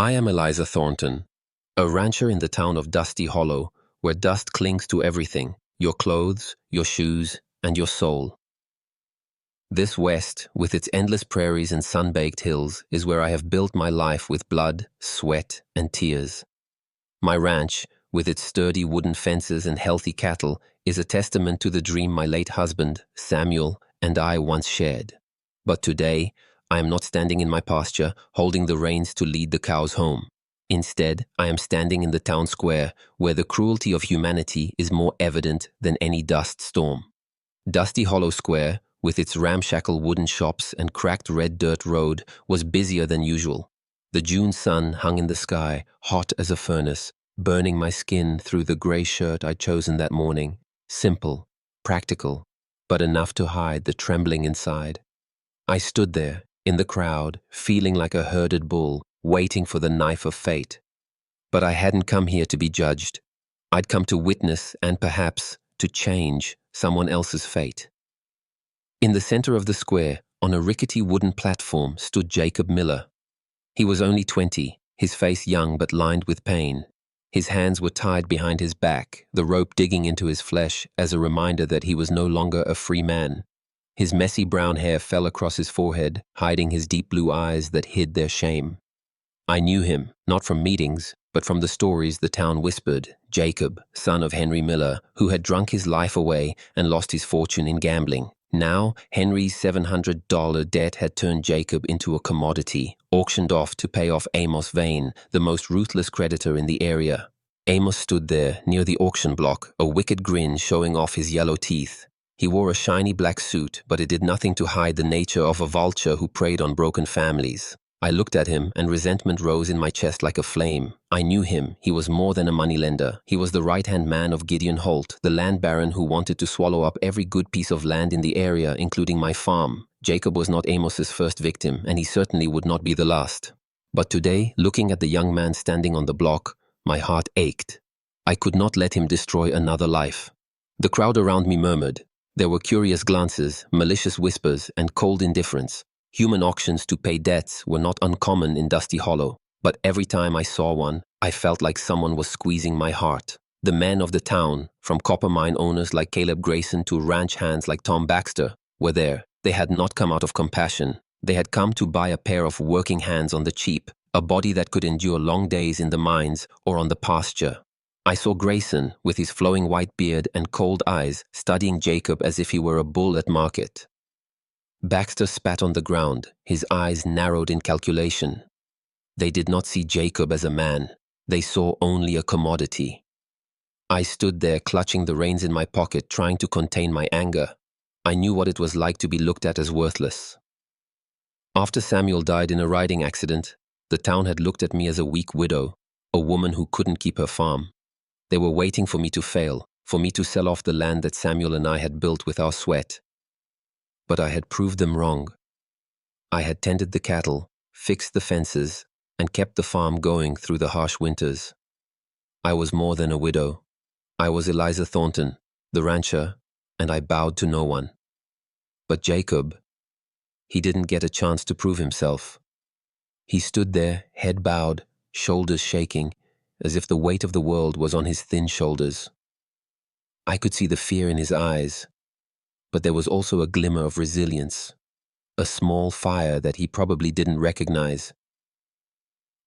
I am Eliza Thornton, a rancher in the town of Dusty Hollow, where dust clings to everything, your clothes, your shoes, and your soul. This west, with its endless prairies and sun-baked hills, is where I have built my life with blood, sweat, and tears. My ranch, with its sturdy wooden fences and healthy cattle, is a testament to the dream my late husband, Samuel, and I once shared. But today, I am not standing in my pasture, holding the reins to lead the cows home. Instead, I am standing in the town square, where the cruelty of humanity is more evident than any dust storm. Dusty Hollow Square, with its ramshackle wooden shops and cracked red dirt road, was busier than usual. The June sun hung in the sky, hot as a furnace, burning my skin through the gray shirt I'd chosen that morning. Simple, practical, but enough to hide the trembling inside. I stood there, in the crowd, feeling like a herded bull, waiting for the knife of fate. But I hadn't come here to be judged. I'd come to witness and perhaps to change someone else's fate. In the center of the square, on a rickety wooden platform, stood Jacob Miller. He was only 20, his face young but lined with pain. His hands were tied behind his back, the rope digging into his flesh as a reminder that he was no longer a free man. His messy brown hair fell across his forehead, hiding his deep blue eyes that hid their shame. I knew him, not from meetings, but from the stories the town whispered. Jacob, son of Henry Miller, who had drunk his life away and lost his fortune in gambling. Now, Henry's $700 debt had turned Jacob into a commodity, auctioned off to pay off Amos Vane, the most ruthless creditor in the area. Amos stood there, near the auction block, a wicked grin showing off his yellow teeth. He wore a shiny black suit, but it did nothing to hide the nature of a vulture who preyed on broken families. I looked at him, and resentment rose in my chest like a flame. I knew him. He was more than a moneylender. He was the right-hand man of Gideon Holt, the land baron who wanted to swallow up every good piece of land in the area, including my farm. Jacob was not Amos's first victim, and he certainly would not be the last. But today, looking at the young man standing on the block, my heart ached. I could not let him destroy another life. The crowd around me murmured. There were curious glances, malicious whispers, and cold indifference. Human auctions to pay debts were not uncommon in Dusty Hollow, but every time I saw one, I felt like someone was squeezing my heart. The men of the town, from copper mine owners like Caleb Grayson to ranch hands like Tom Baxter, were there. They had not come out of compassion. They had come to buy a pair of working hands on the cheap, a body that could endure long days in the mines or on the pasture. I saw Grayson, with his flowing white beard and cold eyes, studying Jacob as if he were a bull at market. Baxter spat on the ground, his eyes narrowed in calculation. They did not see Jacob as a man. They saw only a commodity. I stood there clutching the reins in my pocket, trying to contain my anger. I knew what it was like to be looked at as worthless. After Samuel died in a riding accident, the town had looked at me as a weak widow, a woman who couldn't keep her farm. They were waiting for me to fail, for me to sell off the land that Samuel and I had built with our sweat. But I had proved them wrong. I had tended the cattle, fixed the fences, and kept the farm going through the harsh winters. I was more than a widow. I was Eliza Thornton, the rancher, and I bowed to no one. But Jacob, he didn't get a chance to prove himself. He stood there, head bowed, shoulders shaking, as if the weight of the world was on his thin shoulders. I could see the fear in his eyes, but there was also a glimmer of resilience, a small fire that he probably didn't recognize.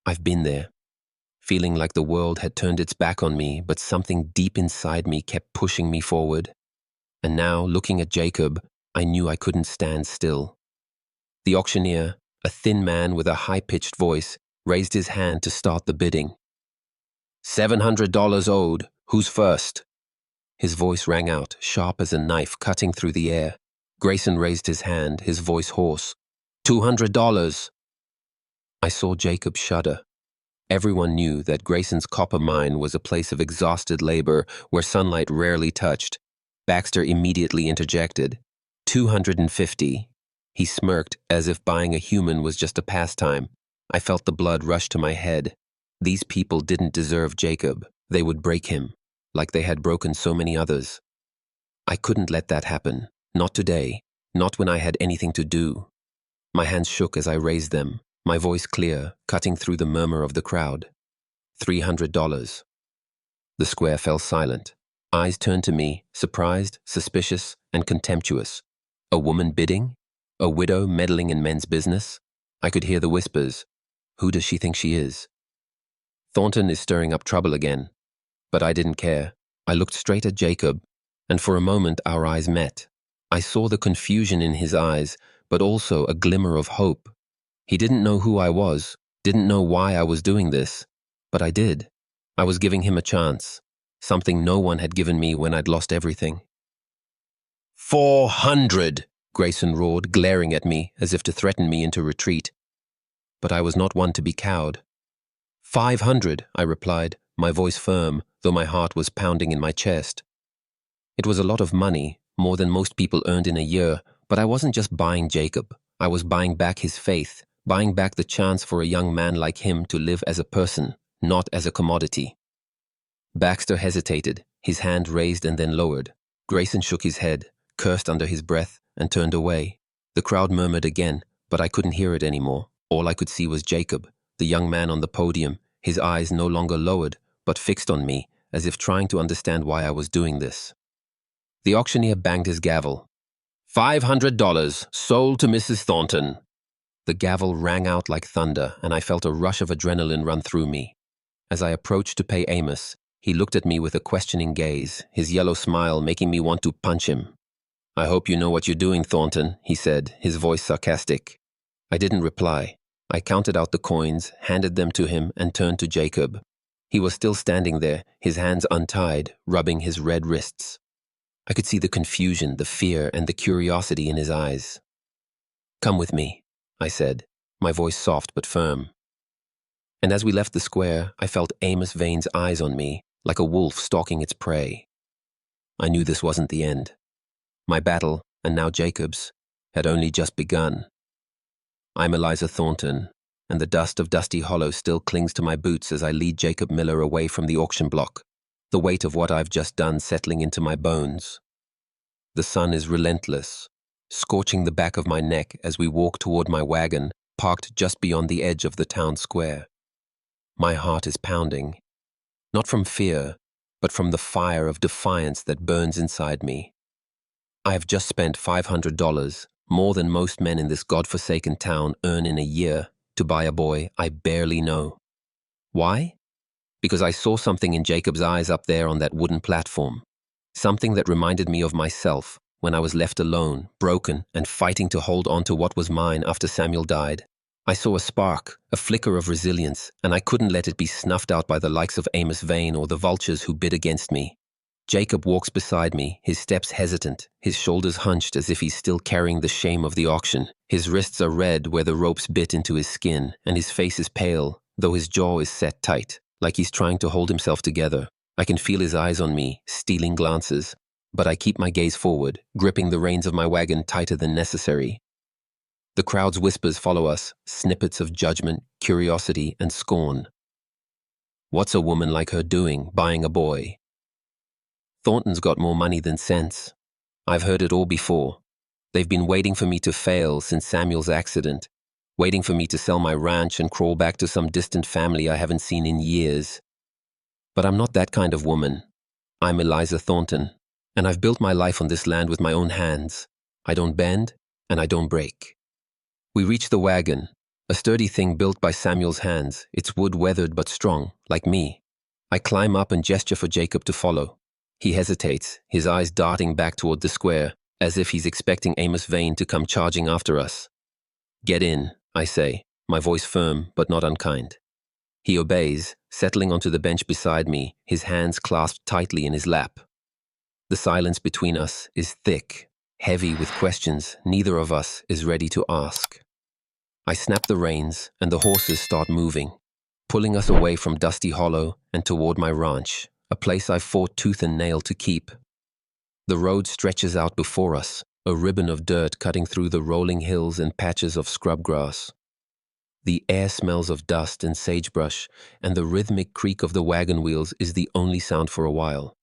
I've been there, feeling like the world had turned its back on me, but something deep inside me kept pushing me forward. And now, looking at Jacob, I knew I couldn't stand still. The auctioneer, a thin man with a high-pitched voice, raised his hand to start the bidding. $700 owed. Who's first? His voice rang out, sharp as a knife cutting through the air. Grayson raised his hand, his voice hoarse. $200. I saw Jacob shudder. Everyone knew that Grayson's copper mine was a place of exhausted labor where sunlight rarely touched. Baxter immediately interjected. $250. He smirked as if buying a human was just a pastime. I felt the blood rush to my head. These people didn't deserve Jacob. They would break him, like they had broken so many others. I couldn't let that happen. Not today. Not when I had anything to do. My hands shook as I raised them, my voice clear, cutting through the murmur of the crowd. $300. The square fell silent. Eyes turned to me, surprised, suspicious, and contemptuous. A woman bidding? A widow meddling in men's business? I could hear the whispers. Who does she think she is? Thornton is stirring up trouble again. But I didn't care. I looked straight at Jacob, and for a moment our eyes met. I saw the confusion in his eyes, but also a glimmer of hope. He didn't know who I was, didn't know why I was doing this, but I did. I was giving him a chance, something no one had given me when I'd lost everything. 400, Grayson roared, glaring at me as if to threaten me into retreat. But I was not one to be cowed. 500, I replied, my voice firm, though my heart was pounding in my chest. It was a lot of money, more than most people earned in a year, but I wasn't just buying Jacob. I was buying back his faith, buying back the chance for a young man like him to live as a person, not as a commodity. Baxter hesitated, his hand raised and then lowered. Grayson shook his head, cursed under his breath, and turned away. The crowd murmured again, but I couldn't hear it anymore. All I could see was Jacob, the young man on the podium, his eyes no longer lowered, but fixed on me, as if trying to understand why I was doing this. The auctioneer banged his gavel. $500, sold to Mrs. Thornton. The gavel rang out like thunder, and I felt a rush of adrenaline run through me. As I approached to pay Amos, he looked at me with a questioning gaze, his yellow smile making me want to punch him. I hope you know what you're doing, Thornton, he said, his voice sarcastic. I didn't reply. I counted out the coins, handed them to him, and turned to Jacob. He was still standing there, his hands untied, rubbing his red wrists. I could see the confusion, the fear, and the curiosity in his eyes. Come with me, I said, my voice soft but firm. And as we left the square, I felt Amos Vane's eyes on me, like a wolf stalking its prey. I knew this wasn't the end. My battle, and now Jacob's, had only just begun. I'm Eliza Thornton, and the dust of Dusty Hollow still clings to my boots as I lead Jacob Miller away from the auction block, the weight of what I've just done settling into my bones. The sun is relentless, scorching the back of my neck as we walk toward my wagon, parked just beyond the edge of the town square. My heart is pounding, not from fear, but from the fire of defiance that burns inside me. I have just spent $500, more than most men in this godforsaken town earn in a year, to buy a boy I barely know. Why? Because I saw something in Jacob's eyes up there on that wooden platform. Something that reminded me of myself when I was left alone, broken, and fighting to hold on to what was mine after Samuel died. I saw a spark, a flicker of resilience, and I couldn't let it be snuffed out by the likes of Amos Vane or the vultures who bid against me. Jacob walks beside me, his steps hesitant, his shoulders hunched as if he's still carrying the shame of the auction. His wrists are red where the ropes bit into his skin, and his face is pale, though his jaw is set tight, like he's trying to hold himself together. I can feel his eyes on me, stealing glances, but I keep my gaze forward, gripping the reins of my wagon tighter than necessary. The crowd's whispers follow us, snippets of judgment, curiosity, and scorn. What's a woman like her doing, buying a boy? Thornton's got more money than sense. I've heard it all before. They've been waiting for me to fail since Samuel's accident, waiting for me to sell my ranch and crawl back to some distant family I haven't seen in years. But I'm not that kind of woman. I'm Eliza Thornton, and I've built my life on this land with my own hands. I don't bend, and I don't break. We reach the wagon, a sturdy thing built by Samuel's hands, its wood weathered but strong, like me. I climb up and gesture for Jacob to follow. He hesitates, his eyes darting back toward the square, as if he's expecting Amos Vane to come charging after us. Get in, I say, my voice firm but not unkind. He obeys, settling onto the bench beside me, his hands clasped tightly in his lap. The silence between us is thick, heavy with questions neither of us is ready to ask. I snap the reins, and the horses start moving, pulling us away from Dusty Hollow and toward my ranch, a place I've fought tooth and nail to keep. The road stretches out before us, a ribbon of dirt cutting through the rolling hills and patches of scrub grass. The air smells of dust and sagebrush, and the rhythmic creak of the wagon wheels is the only sound for a while.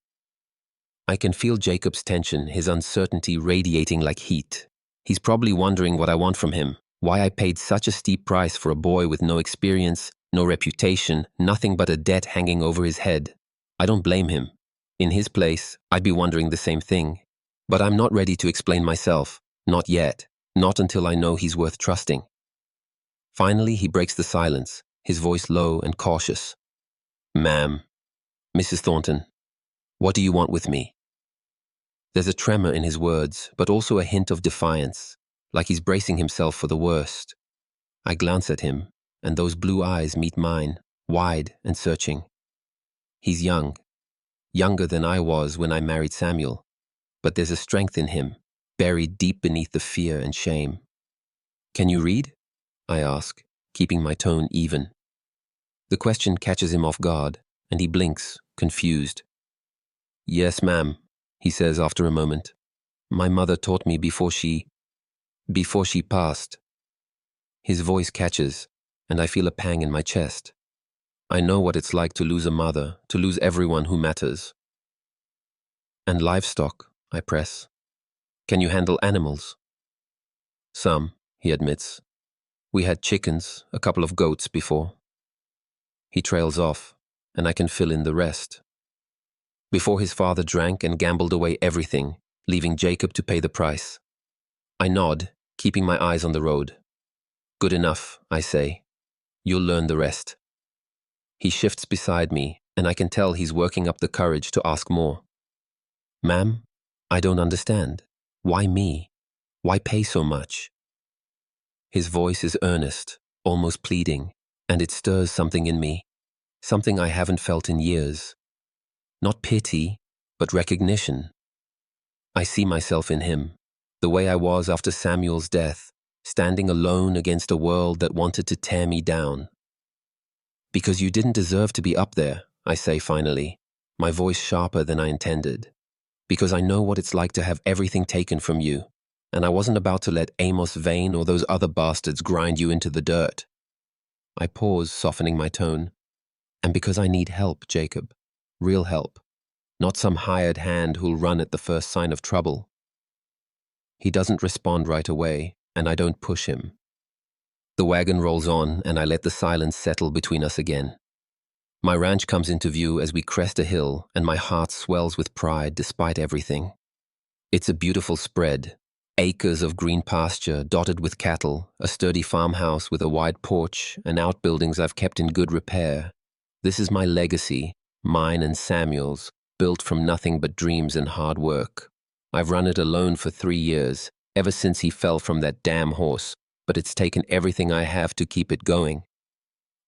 I can feel Jacob's tension, his uncertainty radiating like heat. He's probably wondering what I want from him, Why I paid such a steep price for a boy with no experience, no reputation, nothing but a debt hanging over his head. I don't blame him. In his place, I'd be wondering the same thing. But I'm not ready to explain myself. Not yet. Not until I know he's worth trusting. Finally, he breaks the silence, his voice low and cautious. Ma'am, Mrs. Thornton, what do you want with me? There's a tremor in his words, but also a hint of defiance, like he's bracing himself for the worst. I glance at him, and those blue eyes meet mine, wide and searching. He's young, younger than I was when I married Samuel, but there's a strength in him, buried deep beneath the fear and shame. Can you read? I ask, keeping my tone even. The question catches him off guard, and he blinks, confused. Yes, ma'am, he says after a moment. My mother taught me before she passed. His voice catches, and I feel a pang in my chest. I know what it's like to lose a mother, to lose everyone who matters. And livestock, I press. Can you handle animals? Some, he admits. We had chickens, a couple of goats before. He trails off, and I can fill in the rest. Before his father drank and gambled away everything, leaving Jacob to pay the price. I nod, keeping my eyes on the road. Good enough, I say. You'll learn the rest. He shifts beside me, and I can tell he's working up the courage to ask more. Ma'am, I don't understand. Why me? Why pay so much? His voice is earnest, almost pleading, and it stirs something in me, something I haven't felt in years. Not pity, but recognition. I see myself in him, the way I was after Samuel's death, standing alone against a world that wanted to tear me down. Because you didn't deserve to be up there, I say finally, my voice sharper than I intended. Because I know what it's like to have everything taken from you, and I wasn't about to let Amos Vane or those other bastards grind you into the dirt. I pause, softening my tone. And because I need help, Jacob. Real help. Not some hired hand who'll run at the first sign of trouble. He doesn't respond right away, and I don't push him. The wagon rolls on, and I let the silence settle between us again. My ranch comes into view as we crest a hill, and my heart swells with pride despite everything. It's a beautiful spread. Acres of green pasture dotted with cattle, a sturdy farmhouse with a wide porch, and outbuildings I've kept in good repair. This is my legacy, mine and Samuel's, built from nothing but dreams and hard work. I've run it alone for 3 years, ever since he fell from that damn horse, but it's taken everything I have to keep it going.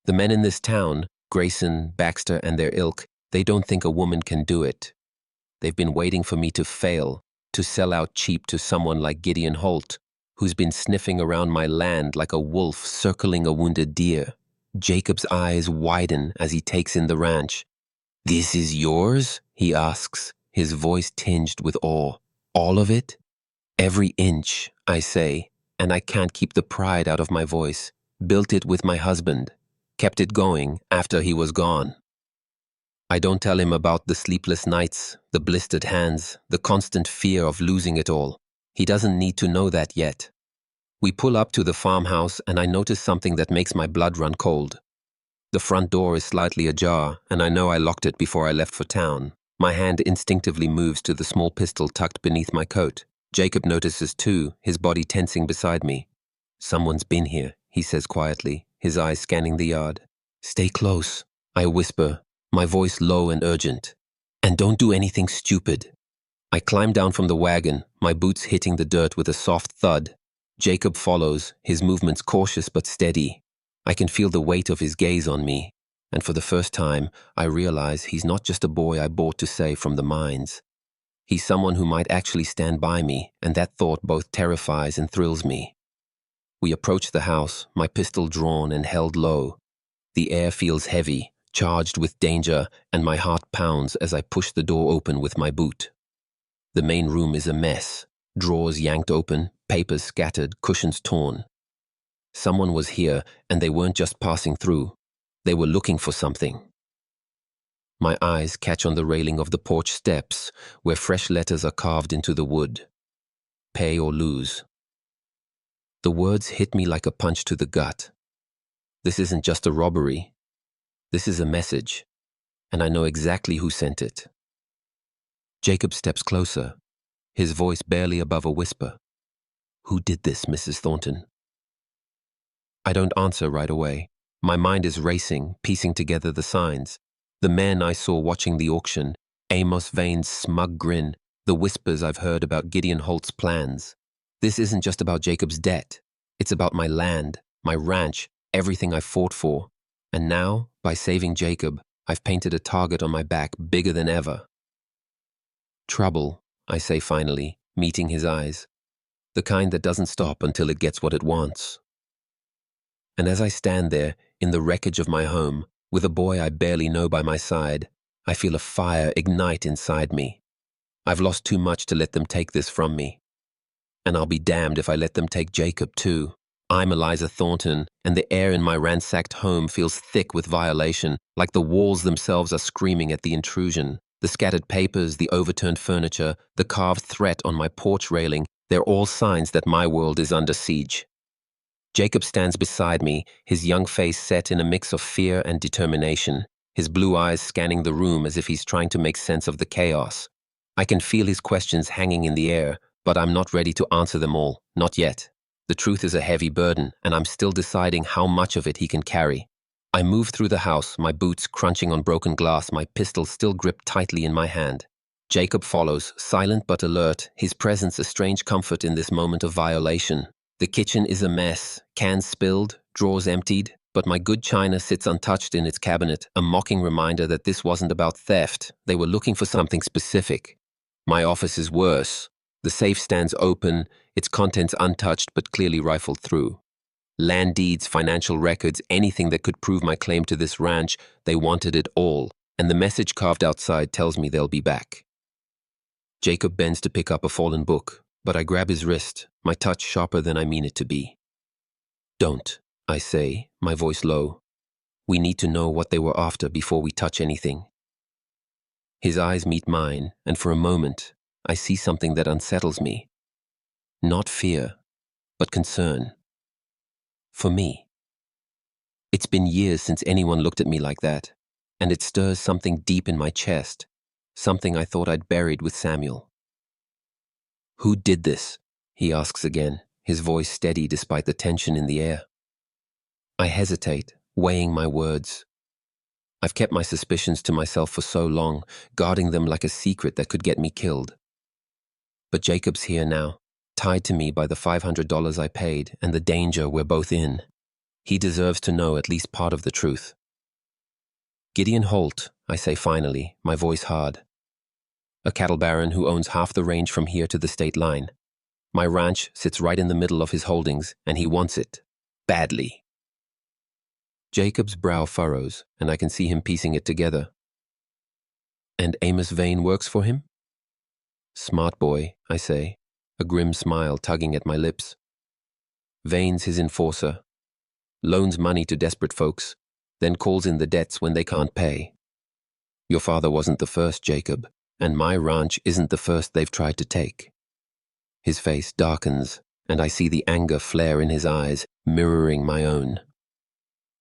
The men in this town, Grayson, Baxter, and their ilk, they don't think a woman can do it. They've been waiting for me to fail, to sell out cheap to someone like Gideon Holt, who's been sniffing around my land like a wolf circling a wounded deer. Jacob's eyes widen as he takes in the ranch. This is yours? He asks, his voice tinged with awe. All of it? Every inch, I say, and I can't keep the pride out of my voice. Built it with my husband. Kept it going after he was gone. I don't tell him about the sleepless nights, the blistered hands, the constant fear of losing it all. He doesn't need to know that yet. We pull up to the farmhouse and I notice something that makes my blood run cold. The front door is slightly ajar, and I know I locked it before I left for town. My hand instinctively moves to the small pistol tucked beneath my coat. Jacob notices too, his body tensing beside me. Someone's been here, he says quietly, his eyes scanning the yard. Stay close, I whisper, my voice low and urgent. And don't do anything stupid. I climb down from the wagon, my boots hitting the dirt with a soft thud. Jacob follows, his movements cautious but steady. I can feel the weight of his gaze on me, and for the first time, I realize he's not just a boy I bought to say from the mines. He's someone who might actually stand by me, and that thought both terrifies and thrills me. We approach the house, my pistol drawn and held low. The air feels heavy, charged with danger, and my heart pounds as I push the door open with my boot. The main room is a mess. Drawers yanked open, papers scattered, cushions torn. Someone was here, and they weren't just passing through. They were looking for something. My eyes catch on the railing of the porch steps, where fresh letters are carved into the wood. Pay or lose. The words hit me like a punch to the gut. This isn't just a robbery. This is a message, and I know exactly who sent it. Jacob steps closer, his voice barely above a whisper. Who did this, Mrs. Thornton? I don't answer right away. My mind is racing, piecing together the signs. The men I saw watching the auction, Amos Vane's smug grin, the whispers I've heard about Gideon Holt's plans. This isn't just about Jacob's debt. It's about my land, my ranch, everything I fought for. And now, by saving Jacob, I've painted a target on my back bigger than ever. Trouble, I say finally, meeting his eyes. The kind that doesn't stop until it gets what it wants. And as I stand there, in the wreckage of my home, with a boy I barely know by my side, I feel a fire ignite inside me. I've lost too much to let them take this from me. And I'll be damned if I let them take Jacob too. I'm Eliza Thornton, and the air in my ransacked home feels thick with violation, like the walls themselves are screaming at the intrusion. The scattered papers, the overturned furniture, the carved threat on my porch railing, they're all signs that my world is under siege. Jacob stands beside me, his young face set in a mix of fear and determination, his blue eyes scanning the room as if he's trying to make sense of the chaos. I can feel his questions hanging in the air, but I'm not ready to answer them all, not yet. The truth is a heavy burden, and I'm still deciding how much of it he can carry. I move through the house, my boots crunching on broken glass, my pistol still gripped tightly in my hand. Jacob follows, silent but alert, his presence a strange comfort in this moment of violation. The kitchen is a mess, cans spilled, drawers emptied, but my good china sits untouched in its cabinet, a mocking reminder that this wasn't about theft. They were looking for something specific. My office is worse. The safe stands open, its contents untouched but clearly rifled through. Land deeds, financial records, anything that could prove my claim to this ranch, they wanted it all, and the message carved outside tells me they'll be back. Jacob bends to pick up a fallen book, but I grab his wrist, my touch sharper than I mean it to be. Don't, I say, my voice low. We need to know what they were after before we touch anything. His eyes meet mine, and for a moment, I see something that unsettles me. Not fear, but concern. For me. It's been years since anyone looked at me like that, and it stirs something deep in my chest, something I thought I'd buried with Samuel. Who did this? He asks again, his voice steady despite the tension in the air. I hesitate, weighing my words. I've kept my suspicions to myself for so long, guarding them like a secret that could get me killed. But Jacob's here now, tied to me by the $500 I paid and the danger we're both in. He deserves to know at least part of the truth. Gideon Holt, I say finally, my voice hard. A cattle baron who owns half the range from here to the state line. My ranch sits right in the middle of his holdings, and he wants it. Badly. Jacob's brow furrows, and I can see him piecing it together. And Amos Vane works for him? Smart boy, I say, a grim smile tugging at my lips. Vane's his enforcer. Loans money to desperate folks, then calls in the debts when they can't pay. Your father wasn't the first, Jacob, and my ranch isn't the first they've tried to take. His face darkens, and I see the anger flare in his eyes, mirroring my own.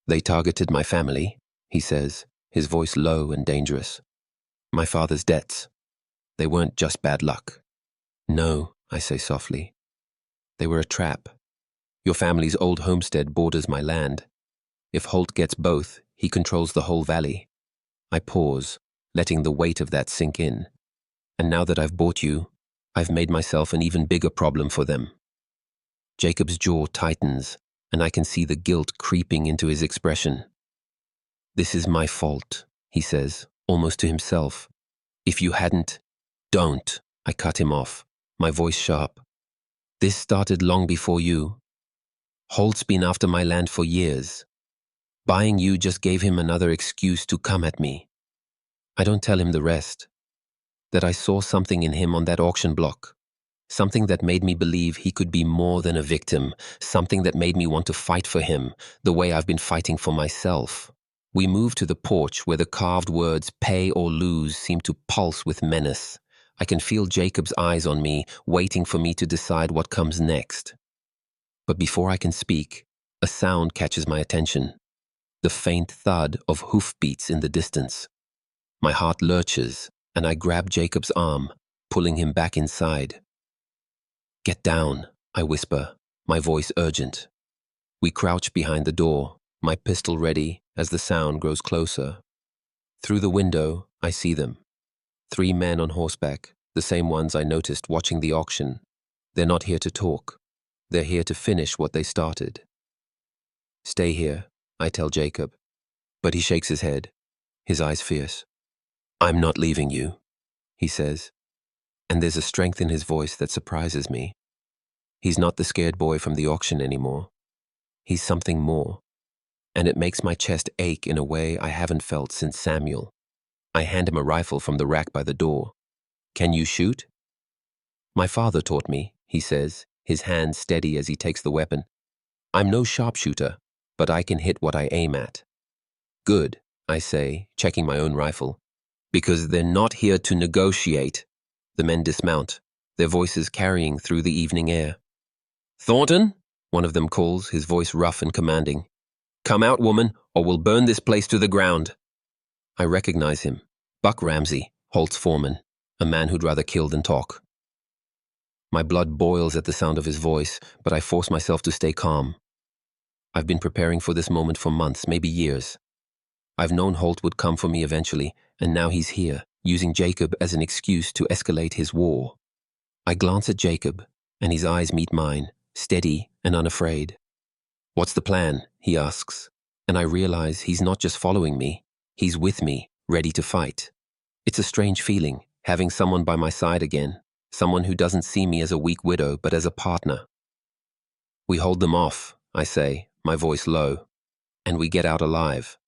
They targeted my family, he says, his voice low and dangerous. My father's debts. They weren't just bad luck. No, I say softly. They were a trap. Your family's old homestead borders my land. If Holt gets both, he controls the whole valley. I pause, letting the weight of that sink in. And now that I've bought you, I've made myself an even bigger problem for them. Jacob's jaw tightens, and I can see the guilt creeping into his expression. This is my fault, he says, almost to himself. If you hadn't... Don't, I cut him off, my voice sharp. This started long before you. Holt's been after my land for years. Buying you just gave him another excuse to come at me. I don't tell him the rest. That I saw something in him on that auction block. Something that made me believe he could be more than a victim. Something that made me want to fight for him, the way I've been fighting for myself. We move to the porch where the carved words pay or lose seem to pulse with menace. I can feel Jacob's eyes on me, waiting for me to decide what comes next. But before I can speak, a sound catches my attention. The faint thud of hoofbeats in the distance. My heart lurches, and I grab Jacob's arm, pulling him back inside. "Get down," I whisper, my voice urgent. We crouch behind the door, my pistol ready as the sound grows closer. Through the window, I see them. 3 men on horseback, the same ones I noticed watching the auction. They're not here to talk. They're here to finish what they started. "Stay here," I tell Jacob, but he shakes his head, his eyes fierce. "I'm not leaving you," he says, and there's a strength in his voice that surprises me. He's not the scared boy from the auction anymore. He's something more, and it makes my chest ache in a way I haven't felt since Samuel. I hand him a rifle from the rack by the door. "Can you shoot?" "My father taught me," he says, his hand steady as he takes the weapon. "I'm no sharpshooter, but I can hit what I aim at." "Good," I say, checking my own rifle. "Because they're not here to negotiate." The men dismount, their voices carrying through the evening air. "Thornton," one of them calls, his voice rough and commanding. "Come out, woman, or we'll burn this place to the ground." I recognize him. Buck Ramsey, Holt's foreman, a man who'd rather kill than talk. My blood boils at the sound of his voice, but I force myself to stay calm. I've been preparing for this moment for months, maybe years. I've known Holt would come for me eventually, and now he's here, using Jacob as an excuse to escalate his war. I glance at Jacob, and his eyes meet mine, steady and unafraid. "What's the plan?" he asks, and I realize he's not just following me, he's with me, ready to fight. It's a strange feeling, having someone by my side again, someone who doesn't see me as a weak widow, but as a partner. "We hold them off," I say, my voice low, "and we get out alive."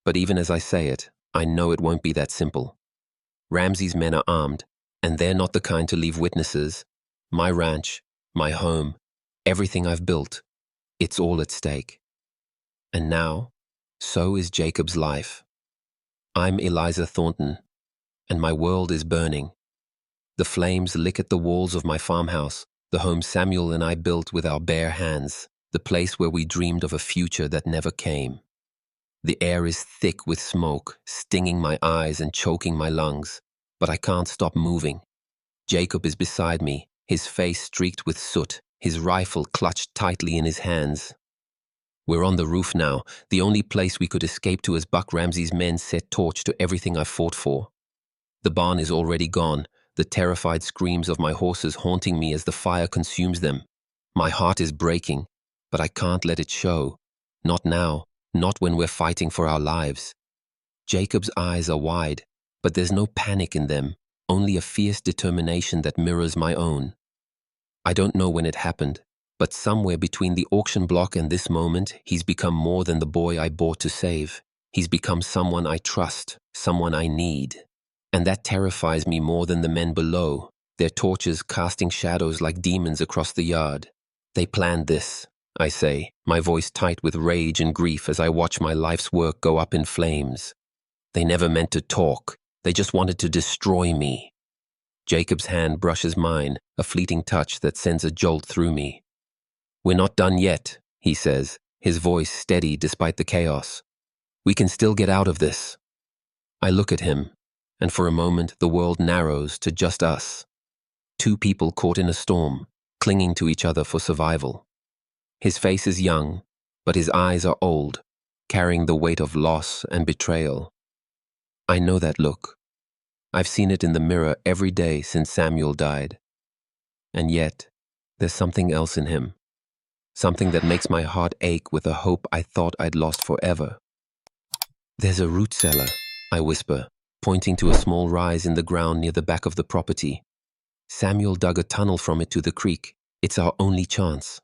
But even as I say it, I know it won't be that simple. Ramsey's men are armed, and they're not the kind to leave witnesses. My ranch, my home, everything I've built, it's all at stake. And now, so is Jacob's life. I'm Eliza Thornton, and my world is burning. The flames lick at the walls of my farmhouse, the home Samuel and I built with our bare hands, the place where we dreamed of a future that never came. The air is thick with smoke, stinging my eyes and choking my lungs, but I can't stop moving. Jacob is beside me, his face streaked with soot, his rifle clutched tightly in his hands. We're on the roof now, the only place we could escape to as Buck Ramsey's men set torch to everything I've fought for. The barn is already gone, the terrified screams of my horses haunting me as the fire consumes them. My heart is breaking, but I can't let it show. Not now, not when we're fighting for our lives. Jacob's eyes are wide, but there's no panic in them, only a fierce determination that mirrors my own. I don't know when it happened, but somewhere between the auction block and this moment, he's become more than the boy I bought to save. He's become someone I trust, someone I need. And that terrifies me more than the men below, their torches casting shadows like demons across the yard. They planned this, I say, my voice tight with rage and grief as I watch my life's work go up in flames. They never meant to talk, they just wanted to destroy me. Jacob's hand brushes mine, a fleeting touch that sends a jolt through me. "We're not done yet," he says, his voice steady despite the chaos. "We can still get out of this." I look at him, and for a moment the world narrows to just us. 2 people caught in a storm, clinging to each other for survival. His face is young, but his eyes are old, carrying the weight of loss and betrayal. I know that look. I've seen it in the mirror every day since Samuel died. And yet, there's something else in him. Something that makes my heart ache with a hope I thought I'd lost forever. "There's a root cellar," I whisper, pointing to a small rise in the ground near the back of the property. "Samuel dug a tunnel from it to the creek. It's our only chance."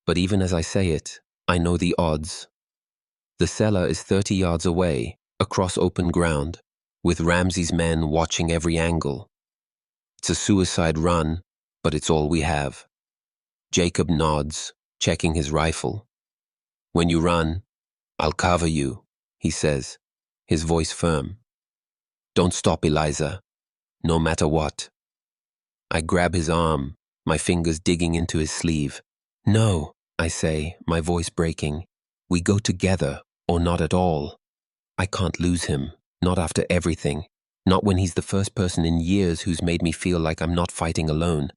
But even as I say it, I know the odds. The cellar is 30 yards away, across open ground, with Ramsey's men watching every angle. It's a suicide run, but it's all we have. Jacob nods, checking his rifle. "When you run, I'll cover you," he says, his voice firm. "Don't stop, Eliza, no matter what." I grab his arm, my fingers digging into his sleeve. No, I say, my voice breaking. We go together, or not at all. I can't lose him, not after everything. Not when he's the first person in years who's made me feel like I'm not fighting alone.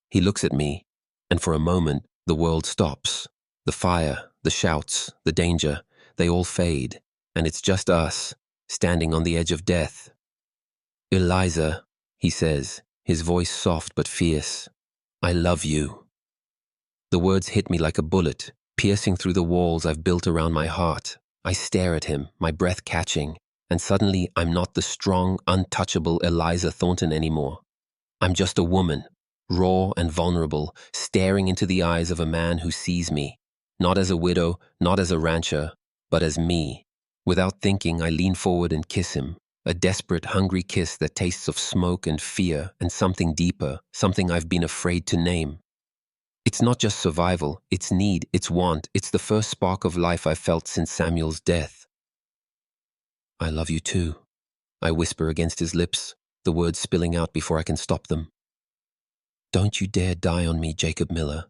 He looks at me, and for a moment, the world stops. The fire, the shouts, the danger, they all fade, and it's just us, standing on the edge of death. Eliza, he says, his voice soft but fierce. I love you. The words hit me like a bullet, piercing through the walls I've built around my heart. I stare at him, my breath catching, and suddenly I'm not the strong, untouchable Eliza Thornton anymore. I'm just a woman, raw and vulnerable, staring into the eyes of a man who sees me, not as a widow, not as a rancher, but as me. Without thinking, I lean forward and kiss him, a desperate, hungry kiss that tastes of smoke and fear and something deeper, something I've been afraid to name. It's not just survival, it's need, it's want, it's the first spark of life I've felt since Samuel's death. I love you too, I whisper against his lips, the words spilling out before I can stop them. Don't you dare die on me, Jacob Miller.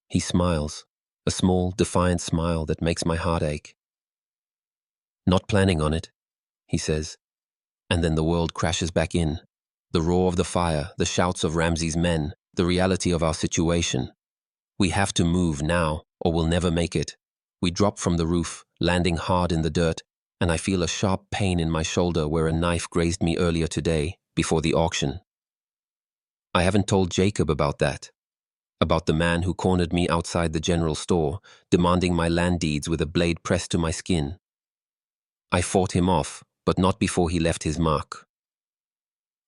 He smiles, a small, defiant smile that makes my heart ache. Not planning on it, he says, and then the world crashes back in. The roar of the fire, the shouts of Ramsey's men, the reality of our situation. We have to move now, or we'll never make it. We drop from the roof, landing hard in the dirt, and I feel a sharp pain in my shoulder where a knife grazed me earlier today, before the auction. I haven't told Jacob about that. About the man who cornered me outside the general store, demanding my land deeds with a blade pressed to my skin. I fought him off, but not before he left his mark.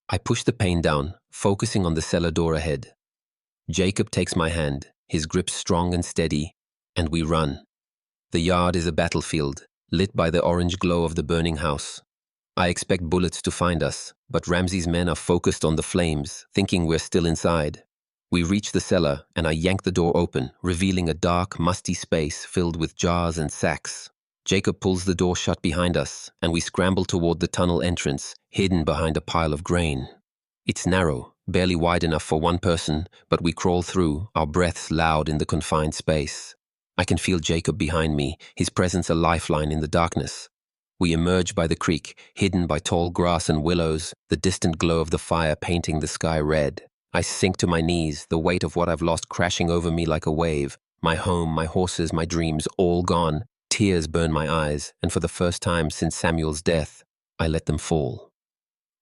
I push the pain down, focusing on the cellar door ahead. Jacob takes my hand, his grip strong and steady, and we run. The yard is a battlefield, lit by the orange glow of the burning house. I expect bullets to find us, but Ramsey's men are focused on the flames, thinking we're still inside. We reach the cellar, and I yank the door open, revealing a dark, musty space filled with jars and sacks. Jacob pulls the door shut behind us, and we scramble toward the tunnel entrance, hidden behind a pile of grain. It's narrow, barely wide enough for one person, but we crawl through, our breaths loud in the confined space. I can feel Jacob behind me, his presence a lifeline in the darkness. We emerge by the creek, hidden by tall grass and willows, the distant glow of the fire painting the sky red. I sink to my knees, the weight of what I've lost crashing over me like a wave. My home, my horses, my dreams, all gone. Tears burn my eyes, and for the first time since Samuel's death, I let them fall.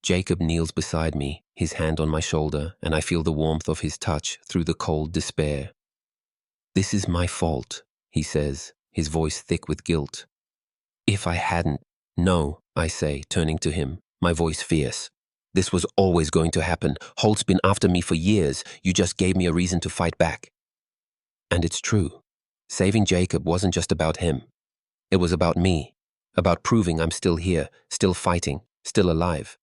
Jacob kneels beside me, his hand on my shoulder, and I feel the warmth of his touch through the cold despair. This is my fault, he says, his voice thick with guilt. If I hadn't, no, I say, turning to him, my voice fierce. This was always going to happen. Holt's been after me for years. You just gave me a reason to fight back. And it's true. Saving Jacob wasn't just about him. It was about me, about proving I'm still here, still fighting, still alive.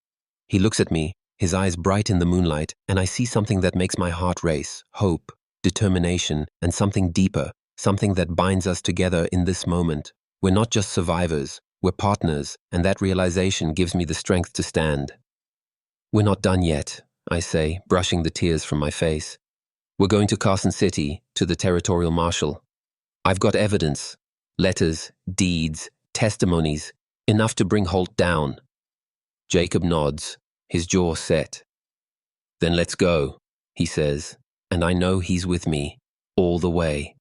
He looks at me, his eyes bright in the moonlight, and I see something that makes my heart race, hope, determination, and something deeper, something that binds us together in this moment. We're not just survivors, we're partners, and that realization gives me the strength to stand. We're not done yet, I say, brushing the tears from my face. We're going to Carson City, to the territorial marshal. I've got evidence, letters, deeds, testimonies, enough to bring Holt down. Jacob nods, his jaw set. Then let's go, he says, and I know he's with me, all the way.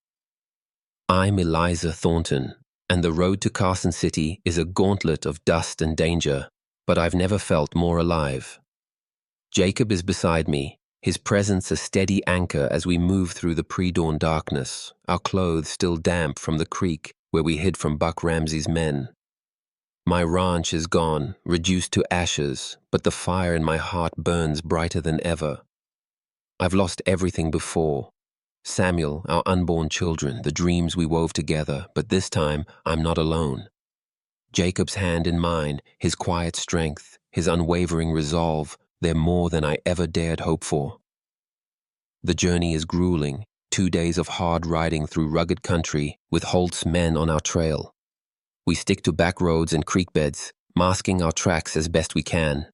I'm Eliza Thornton, and the road to Carson City is a gauntlet of dust and danger, but I've never felt more alive. Jacob is beside me, his presence a steady anchor as we move through the pre-dawn darkness, our clothes still damp from the creek where we hid from Buck Ramsey's men. My ranch is gone, reduced to ashes, but the fire in my heart burns brighter than ever. I've lost everything before. Samuel, our unborn children, the dreams we wove together, but this time I'm not alone. Jacob's hand in mine, his quiet strength, his unwavering resolve, they're more than I ever dared hope for. The journey is grueling, 2 days of hard riding through rugged country with Holt's men on our trail. We stick to back roads and creek beds, masking our tracks as best we can.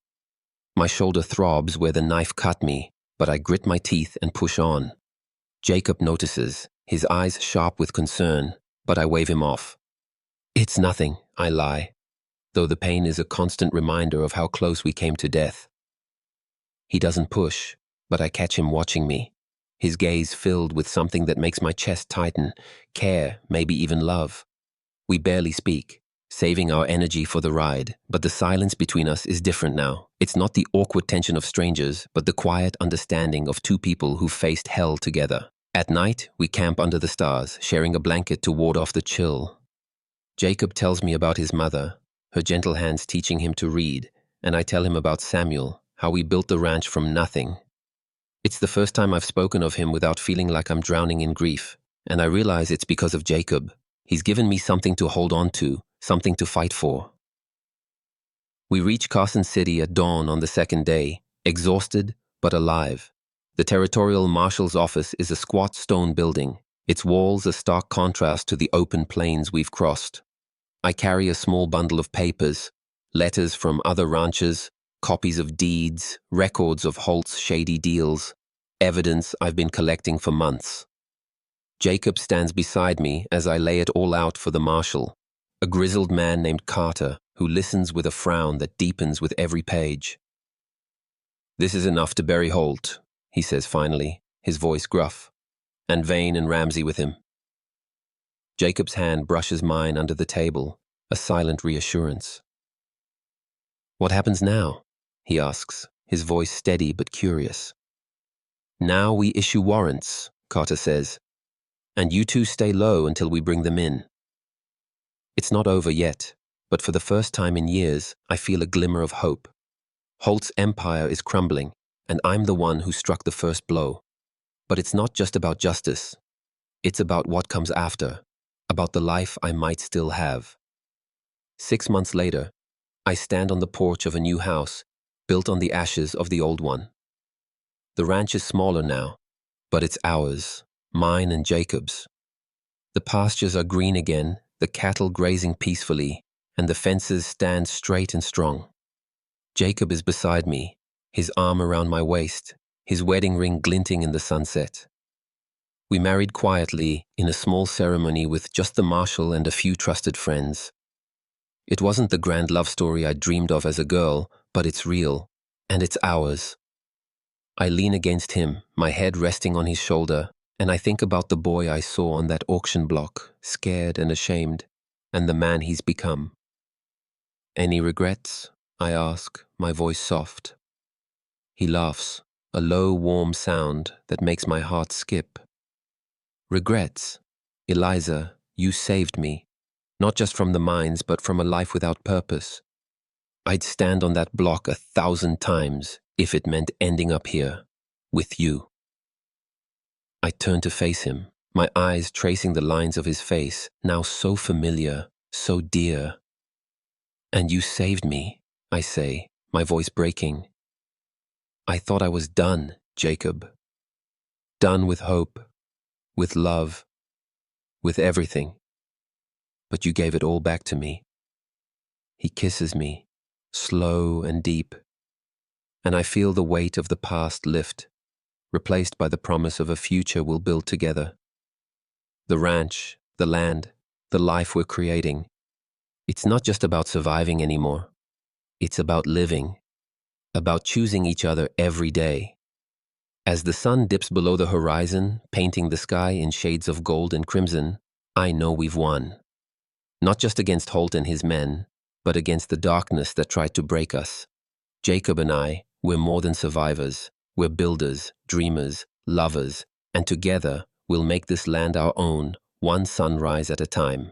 My shoulder throbs where the knife cut me, but I grit my teeth and push on. Jacob notices, his eyes sharp with concern, but I wave him off. It's nothing, I lie, though the pain is a constant reminder of how close we came to death. He doesn't push, but I catch him watching me, his gaze filled with something that makes my chest tighten, care, maybe even love. We barely speak, saving our energy for the ride, but the silence between us is different now. It's not the awkward tension of strangers, but the quiet understanding of two people who faced hell together. At night, we camp under the stars, sharing a blanket to ward off the chill. Jacob tells me about his mother, her gentle hands teaching him to read, and I tell him about Samuel, how we built the ranch from nothing. It's the first time I've spoken of him without feeling like I'm drowning in grief, and I realize it's because of Jacob. He's given me something to hold on to, something to fight for. We reach Carson City at dawn on the second day, exhausted but alive. The Territorial Marshal's office is a squat stone building, its walls a stark contrast to the open plains we've crossed. I carry a small bundle of papers, letters from other ranchers, copies of deeds, records of Holt's shady deals, evidence I've been collecting for months. Jacob stands beside me as I lay it all out for the marshal, a grizzled man named Carter who listens with a frown that deepens with every page. This is enough to bury Holt, he says finally, his voice gruff, and Vane and Ramsey with him. Jacob's hand brushes mine under the table, a silent reassurance. What happens now? He asks, his voice steady but curious. Now we issue warrants, Carter says, and you two stay low until we bring them in. It's not over yet, but for the first time in years, I feel a glimmer of hope. Holt's empire is crumbling, and I'm the one who struck the first blow. But it's not just about justice. It's about what comes after, about the life I might still have. 6 months later, I stand on the porch of a new house, built on the ashes of the old one. The ranch is smaller now, but it's ours, mine and Jacob's. The pastures are green again, the cattle grazing peacefully, and the fences stand straight and strong. Jacob is beside me, his arm around my waist, his wedding ring glinting in the sunset. We married quietly in a small ceremony with just the marshal and a few trusted friends. It wasn't the grand love story I dreamed of as a girl, but it's real, and it's ours. I lean against him, my head resting on his shoulder, and I think about the boy I saw on that auction block, scared and ashamed, and the man he's become. Any regrets? I ask, my voice soft. He laughs, a low, warm sound that makes my heart skip. Regrets? Eliza, you saved me, not just from the mines, but from a life without purpose. I'd stand on that block 1,000 times if it meant ending up here, with you. I turn to face him, my eyes tracing the lines of his face, now so familiar, so dear. And you saved me, I say, my voice breaking. I thought I was done, Jacob. Done with hope, with love, with everything. But you gave it all back to me. He kisses me, slow and deep, and I feel the weight of the past lift, replaced by the promise of a future we'll build together. The ranch, the land, the life we're creating. It's not just about surviving anymore. It's about living, about choosing each other every day. As the sun dips below the horizon, painting the sky in shades of gold and crimson, I know we've won. Not just against Holt and his men, but against the darkness that tried to break us. Jacob and I, we're more than survivors. We're builders, dreamers, lovers, and together we'll make this land our own, one sunrise at a time.